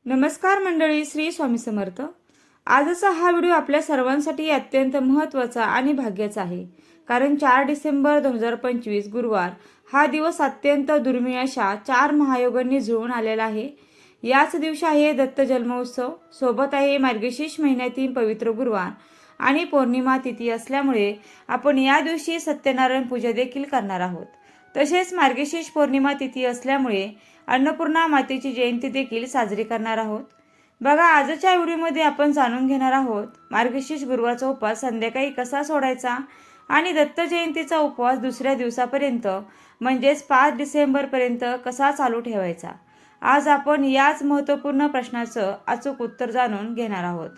नमस्कार मंडळी, श्री स्वामी समर्थ। आजचा हा व्हिडिओ आपल्या सर्वांसाठी अत्यंत महत्त्वाचा आणि भाग्याचा आहे, कारण 4 डिसेंबर 2025 गुरुवार हा दिवस अत्यंत दुर्मिळ अशा 4 महायोगांनी जुळून आलेला आहे। याच दिवशी आहे दत्त जन्मोत्सव, सोबत आहे मार्गशीर्ष महिन्यातील पवित्र गुरुवार आणि पौर्णिमा तिथी असल्यामुळे आपण या दिवशी सत्यनारायण पूजा देखील करणार आहोत। तसेच मार्गशीर्ष पौर्णिमा तिथी असल्यामुळे अन्नपूर्णा मातेची जयंती देखील साजरी करणार आहोत। बघा, आजच्या व्हिडिओमध्ये आपण जाणून घेणार आहोत मार्गशीर्ष गुरुवारचा उपवास संध्याकाळी कसा सोडायचा आणि दत्त जयंतीचा उपवास दुसऱ्या दिवसापर्यंत म्हणजेच 5 डिसेंबर पर्यंत कसा चालू ठेवायचा। आज आपण याच महत्त्वपूर्ण प्रश्नाचं अचूक उत्तर जाणून घेणार आहोत।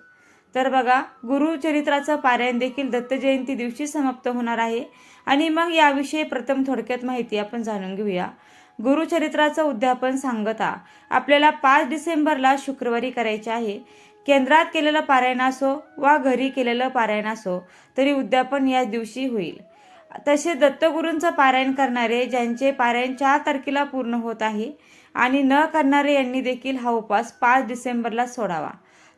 तर बघा, गुरुचरित्राचं पारायण देखील दत्त जयंती दिवशी समाप्त होणार आहे आणि मग याविषयी प्रथम थोडक्यात माहिती आपण जाणून घेऊया। गुरुचरित्राचं उद्यापन सांगता आपल्याला 5 डिसेंबरला शुक्रवारी करायचे आहे। केंद्रात केलेलं पारायण असो वा घरी केलेलं पारायण असो तरी उद्यापन या दिवशी होईल। तसे दत्तगुरूंचं पारायण करणारे ज्यांचे पारायण 4 तारखेला पूर्ण होत आहे आणि न करणारे यांनी देखील हा उपवास 5 डिसेंबरला सोडावा।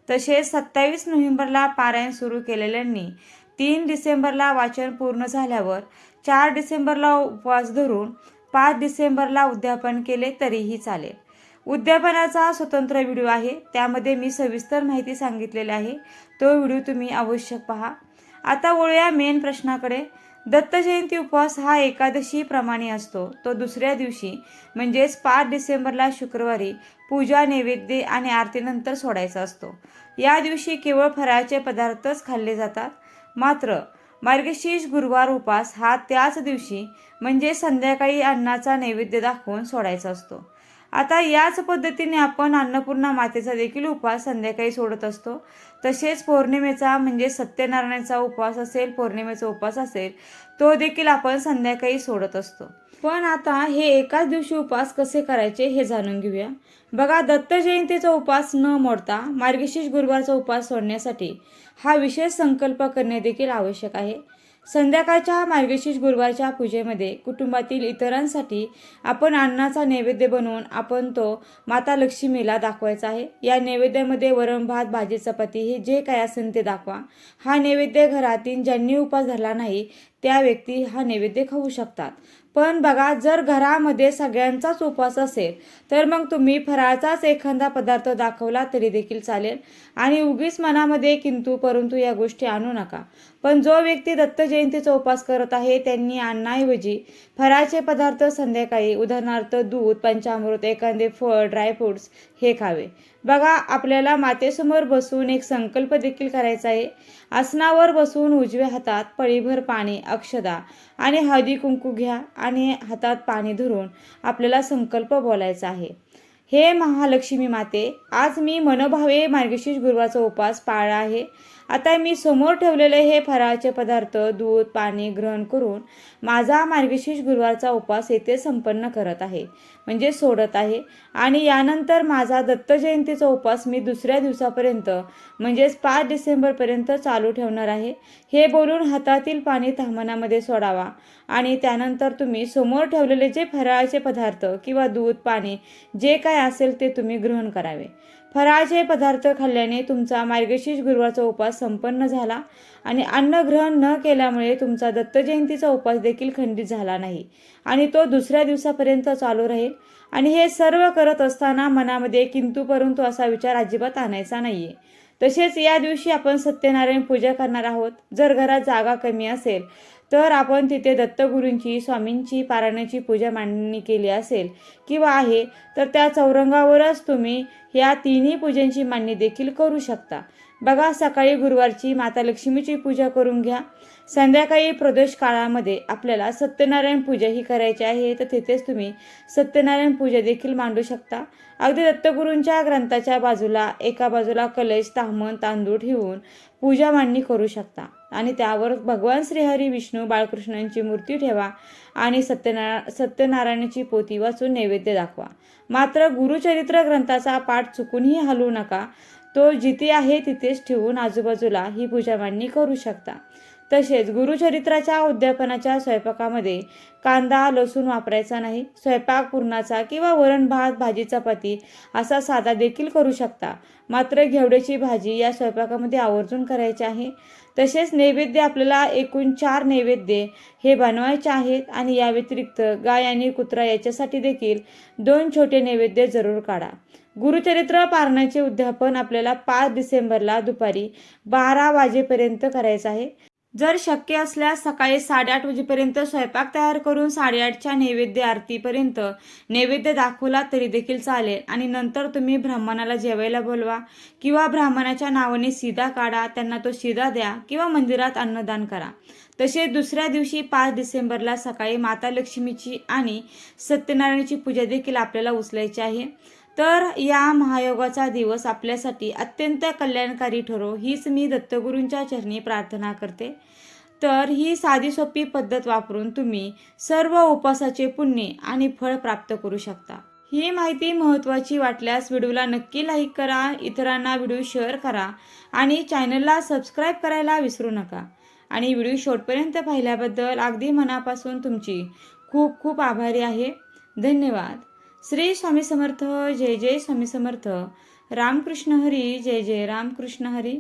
तसेच 27 नोव्हेंबरला पारायण सुरू केलेल्यांनी 3 डिसेंबरला वाचन पूर्ण झाल्यावर 4 डिसेंबरला उपवास धरून 5 डिसेंबरला उद्यापन केले तरीही चालेल। उद्यापनाचा स्वतंत्र व्हिडिओ आहे, त्यामध्ये मी सविस्तर माहिती सांगितलेली आहे, तो व्हिडिओ तुम्ही अवश्य पहा। आता वळूया मेन प्रश्नाकडे। दत्त जयंती उपवास हा एकादशी प्रमाणे असतो। तो दुसऱ्या दिवशी म्हणजेच 5 डिसेंबरला शुक्रवारी पूजा, नैवेद्य आणि आरतीनंतर सोडायचा असतो। या दिवशी केवळ फराळाचे पदार्थच खाल्ले जातात। मात्र मार्गशीर्ष गुरुवार उपवास हा त्याच दिवशी म्हणजे संध्याकाळी अन्नाचा नैवेद्य दाखवून सोडायचा असतो। आता याच पद्धतीने आपण अन्नपूर्णा मातेचा देखील उपवास संध्याकाळी सोडत असतो। तसेच पौर्णिमेचा म्हणजे सत्यनारायणाचा उपवास असेल, पौर्णिमेचा उपवास असेल, तो देखील आपण संध्याकाळी सोडत असतो। पण आता हे एकाच दिवशी उपवास कसे करायचे हे जाणून घेऊया। बघा, दत्त जयंतीचा उपवास न मोडता मार्गशीर्ष गुरुवारचा उपवास सोडण्यासाठी हा विशेष संकल्प करणे देखील आवश्यक आहे। संध्याकाळच्या मार्गशीर्ष गुरुवारच्या पूजेमध्ये कुटुंबातील इतरांसाठी आपण अन्नाचा नैवेद्य बनवून आपण तो माता लक्ष्मीला दाखवायचा आहे। या नैवेद्यामध्ये वरण, भात, भाजी, चपाती हे जे काय असेल ते दाखवा। हा नैवेद्य घरातील ज्यांनी उपवास धरला नाही त्या व्यक्ती हा नैवेद्य खाऊ शकतात। पण बघा, जर घरामध्ये सगळ्यांचाच उपवास असेल तर मग तुम्ही फराळाचाच एखादा पदार्थ दाखवला तरी देखील चालेल आणि उगीच मनामध्ये किंतु परंतु या गोष्टी आणू नका। पण जो व्यक्ती दत्त जयंतीचा उपवास करत आहे त्यांनी अन्नाऐवजी फराळाचे पदार्थ संध्याकाळी उदाहरणार्थ दूध, पंचामृत, एखादे फळ, ड्रायफ्रुट्स हे खावे। बघा, आपल्याला मातेसमोर बसून एक संकल्प देखील करायचा आहे। आसनावर बसून उजव्या हातात पळीभर पाणी, अक्षदा आणि हळदी कुंकू घ्या आणि हातात पाणी धरून आपल्याला संकल्प बोलायचा आहे। हे महालक्ष्मी माते, आज मी मनोभावे मार्गशीर्ष गुरुवारचा उपवास पाळला आहे। आता मी समोर ठेवलेले हे फराळाचे पदार्थ, दूध, पाणी ग्रहण करून माझा मार्गशीर्ष गुरुवारचा उपवास येथे संपन्न करत आहे, म्हणजे सोडत आहे। आणि यानंतर माझा दत्त जयंतीचा उपवास मी दुसऱ्या दिवसापर्यंत म्हणजेच 5 डिसेंबरपर्यंत चालू ठेवणार आहे। हे बोलून हातातील पाणी ताम्हणामध्ये सोडावा आणि त्यानंतर तुम्ही समोर ठेवलेले जे फराळाचे पदार्थ किंवा दूध, पाणी जे काय असेल ते तुम्ही ग्रहण करावे। फराळाचे पदार्थ खाल्ल्याने तुमचा मार्गशीर्ष गुरुवारचा उपवास संपन्न झाला आणि अन्न ग्रहण न केल्यामुळे तुमचा दत्त जयंतीचा उपवास देखील खंडित झाला नाही आणि तो दुसऱ्या दिवसापर्यंत चालू राहील। आणि हे सर्व करत असताना मनामध्ये किंतु परंतु असा विचार अजिबात आणायचा नाहीये। तसेच या दिवशी आपण सत्यनारायण पूजा करणार आहोत। जर घरात जागा कमी असेल तर आपण तिथे दत्तगुरूंची, स्वामींची, पारायणाची पूजा मांडणी केली असेल किंवा आहे तर त्या चौरंगावरच तुम्ही या तिन्ही पूजांची मांडणी देखील करू शकता। बघा, सकाळी गुरुवारची माता लक्ष्मीची पूजा करून घ्या। संध्याकाळी प्रदोष काळामध्ये आपल्याला सत्यनारायण पूजा ही करायची आहे, तर तिथेच तुम्ही सत्यनारायण पूजा देखील मांडू शकता। अगदी दत्तगुरूंच्या ग्रंथाच्या बाजूला एका बाजूला कलश, ताम्हण, तांदूळ ठेवून पूजा मांडणी करू शकता आणि त्यावर भगवान श्रीहरी, विष्णू, बाळकृष्णांची मूर्ती ठेवा आणि सत्यनारायणाची पोथी वाचून नैवेद्य दाखवा। मात्र गुरुचरित्र ग्रंथाचा पाठ चुकूनही हलवू नका, तो जिथे आहे तिथेच ठेवून आजूबाजूला ही पूजा मांडणी करू शकता। तसेच गुरुचरित्राच्या उद्यापनाच्या स्वयंपाकामध्ये कांदा लसूण वापरायचा नाही. स्वयंपाक पुरणाचा किंवा वरण भात भाजी चपाती असा साधा देखील करू शकता. मात्र घेवड्याची भाजी या स्वयंपाकामध्ये आवर्जून करायची आहे. तसेच नैवेद्य आपल्याला एकूण 4 नैवेद्य हे बनवायचे आहेत आणि या व्यतिरिक्त गाय आणि कुत्रा याच्यासाठी देखील 2 छोटे नैवेद्य जरूर काढा. गुरुचरित्र पारायणाचे उद्यापन आपल्याला 5 डिसेंबरला दुपारी 12 वाजेपर्यंत करायचं आहे. जर शक्य असल्यास सकाळी 8:30 वाजेपर्यंत स्वयंपाक तयार करून 8:30च्या नैवेद्य आरतीपर्यंत नैवेद्य दाखवला तरी देखील चालेल आणि नंतर तुम्ही ब्राह्मणाला जेवायला बोलवा किंवा ब्राह्मणाच्या नावाने शिदा काढा, त्यांना तो शिदा द्या किंवा मंदिरात अन्नदान करा. तसेच दुसऱ्या दिवशी 5 डिसेंबरला सकाळी माता लक्ष्मीची आणि सत्यनारायणाची पूजा देखील आपल्याला उचलायची आहे. तर या महायोगाचा दिवस आपल्यासाठी अत्यंत कल्याणकारी ठरो हीच मी दत्तगुरूंच्या चरणी प्रार्थना करते. तर ही साधी सोपी पद्धत वापरून तुम्ही सर्व उपवासाचे पुण्य आणि फळ प्राप्त करू शकता. ही माहिती महत्त्वाची वाटल्यास व्हिडिओला नक्की लाईक करा, इतरांना व्हिडिओ शेअर करा आणि चॅनलला सबस्क्राईब करायला विसरू नका. आणि व्हिडिओ शेवटपर्यंत पाहिल्याबद्दल अगदी मनापासून तुमची खूप खूप आभारी आहे. धन्यवाद. श्री स्वामी समर्थ. जय जय स्वामी समर्थ. रामकृष्ण हरी. जय जय रामकृष्ण हरी.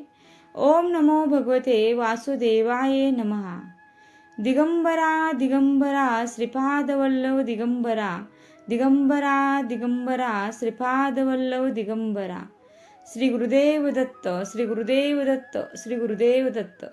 ओम नमो भगवते वासुदेवाय नमः. दिगंबरा दिगंबरा श्रीपाद वल्लभ दिगंबरा दिगंबरा दिगंबरा श्रीपाद वल्लभ दिगंबरा. श्री गुरुदेव दत्त. श्री गुरुदेव दत्त. श्री गुरुदेव दत्त.